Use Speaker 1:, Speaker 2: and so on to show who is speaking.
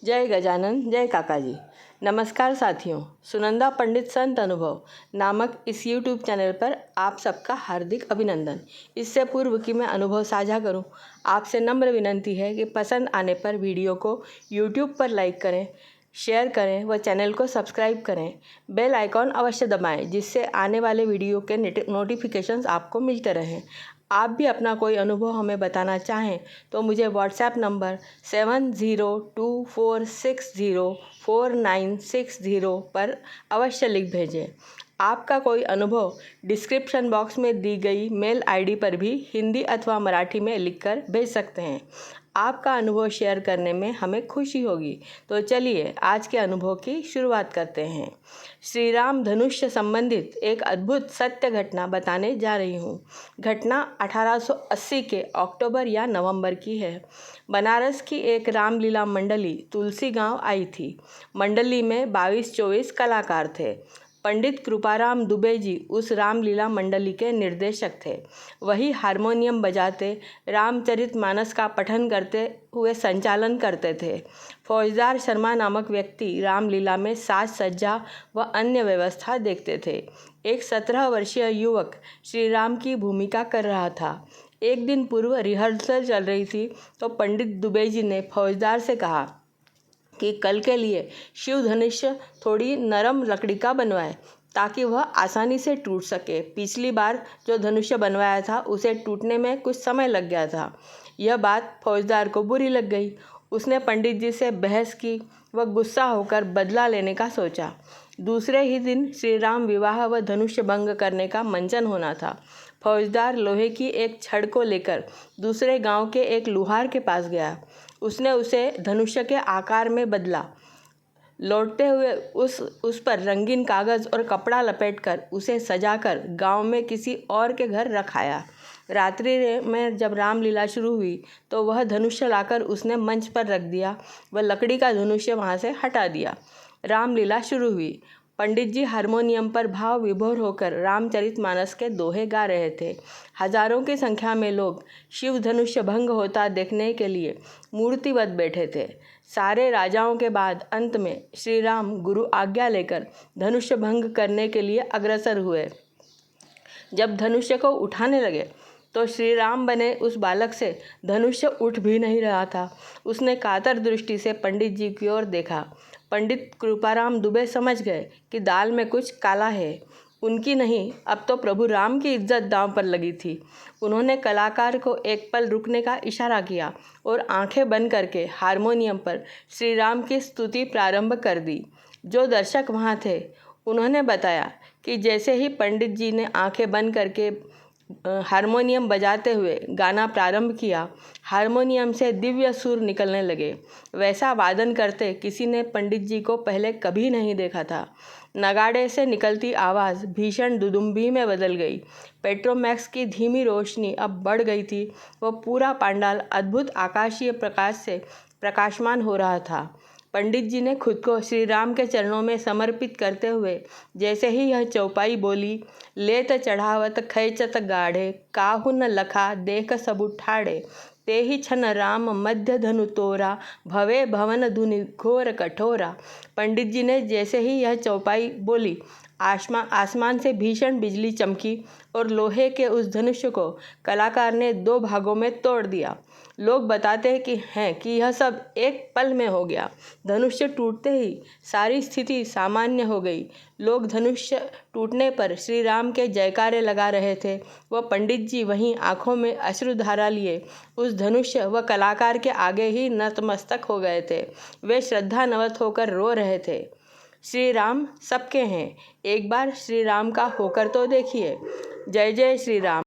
Speaker 1: जय गजानन, जय काका जी। नमस्कार साथियों, सुनंदा पंडित संत अनुभव नामक इस यूट्यूब चैनल पर आप सबका हार्दिक अभिनंदन। इससे पूर्व कि मैं अनुभव साझा करूं, आपसे नम्र विनंती है कि पसंद आने पर वीडियो को यूट्यूब पर लाइक करें, शेयर करें व चैनल को सब्सक्राइब करें। बेल आइकॉन अवश्य दबाएं, जिससे आने वाले वीडियो के नोटिफिकेशंस आपको मिलते रहें। आप भी अपना कोई अनुभव हमें बताना चाहें तो मुझे व्हाट्सएप नंबर 7024604960 पर अवश्य लिख भेजें। आपका कोई अनुभव डिस्क्रिप्शन बॉक्स में दी गई मेल आईडी पर भी हिंदी अथवा मराठी में लिखकर भेज सकते हैं। आपका अनुभव शेयर करने में हमें खुशी होगी। तो चलिए आज के अनुभव की शुरुआत करते हैं। श्री राम धनुष से संबंधित एक अद्भुत सत्य घटना बताने जा रही हूँ। घटना 1880 के अक्टूबर या नवंबर की है। बनारस की एक रामलीला मंडली तुलसी गांव आई थी। मंडली में 22-24 कलाकार थे। पंडित कृपाराम दुबे जी उस रामलीला मंडली के निर्देशक थे। वही हारमोनियम बजाते, रामचरितमानस का पठन करते हुए संचालन करते थे। फौजदार शर्मा नामक व्यक्ति रामलीला में साज सज्जा व अन्य व्यवस्था देखते थे। एक 17 वर्षीय युवक श्री राम की भूमिका कर रहा था। एक दिन पूर्व रिहर्सल चल रही थी तो पंडित दुबे जी ने फौजदार से कहा कि कल के लिए शिव धनुष थोड़ी नरम लकड़ी का बनवाए ताकि वह आसानी से टूट सके। पिछली बार जो धनुष्य बनवाया था उसे टूटने में कुछ समय लग गया था। यह बात फौजदार को बुरी लग गई। उसने पंडित जी से बहस की व गुस्सा होकर बदला लेने का सोचा। दूसरे ही दिन श्री राम विवाह व धनुष्य भंग करने का मंचन होना था। फौजदार लोहे की एक छड़ को लेकर दूसरे गांव के एक लुहार के पास गया। उसने उसे धनुष्य के आकार में बदला। लौटते हुए उस पर रंगीन कागज़ और कपड़ा लपेटकर उसे सजाकर गांव में किसी और के घर रखाया। रात्रि में जब रामलीला शुरू हुई तो वह धनुष्य लाकर उसने मंच पर रख दिया व लकड़ी का धनुष्य वहां से हटा दिया। रामलीला शुरू हुई। पंडित जी हारमोनियम पर भाव विभोर होकर रामचरितमानस के दोहे गा रहे थे। हजारों की संख्या में लोग शिव धनुष्य भंग होता देखने के लिए मूर्तिवत बैठे थे। सारे राजाओं के बाद अंत में श्री राम गुरु आज्ञा लेकर धनुष्य भंग करने के लिए अग्रसर हुए। जब धनुष्य को उठाने लगे तो श्री राम बने उस बालक से धनुष्य उठ भी नहीं रहा था। उसने कातर दृष्टि से पंडित जी की ओर देखा। पंडित कृपाराम दुबे समझ गए कि दाल में कुछ काला है। उनकी नहीं, अब तो प्रभु राम की इज्जत दांव पर लगी थी। उन्होंने कलाकार को एक पल रुकने का इशारा किया और आंखें बंद करके हारमोनियम पर श्री राम की स्तुति प्रारंभ कर दी। जो दर्शक वहाँ थे उन्होंने बताया कि जैसे ही पंडित जी ने आंखें बंद करके हारमोनियम बजाते हुए गाना प्रारंभ किया, हारमोनियम से दिव्य सुर निकलने लगे। वैसा वादन करते किसी ने पंडित जी को पहले कभी नहीं देखा था। नगाड़े से निकलती आवाज़ भीषण दुदुम्बी में बदल गई। पेट्रोमैक्स की धीमी रोशनी अब बढ़ गई थी। वह पूरा पंडाल अद्भुत आकाशीय प्रकाश से प्रकाशमान हो रहा था। पंडित जी ने खुद को श्री राम के चरणों में समर्पित करते हुए जैसे ही यह चौपाई बोली, लेत चढ़ावत खैचत गाढ़े, काहू न लखा देख सबु ठाड़े, ते ही छन राम मध्य धनु तोरा, भवे भवन धुनि घोर कठोरा। पंडित जी ने जैसे ही यह चौपाई बोली, आसमान से भीषण बिजली चमकी और लोहे के उस धनुष्य को कलाकार ने 2 भागों में तोड़ दिया। लोग बताते हैं कि यह सब एक पल में हो गया। धनुष्य टूटते ही सारी स्थिति सामान्य हो गई। लोग धनुष्य टूटने पर श्री राम के जयकारे लगा रहे थे। वह पंडित जी वहीं आंखों में अश्रुधारा लिए उस धनुष्य व कलाकार के आगे ही नतमस्तक हो गए थे। वे श्रद्धानवत होकर रो रहे थे। श्री राम सबके हैं, एक बार श्री राम का होकर तो देखिए। जय जय श्री राम।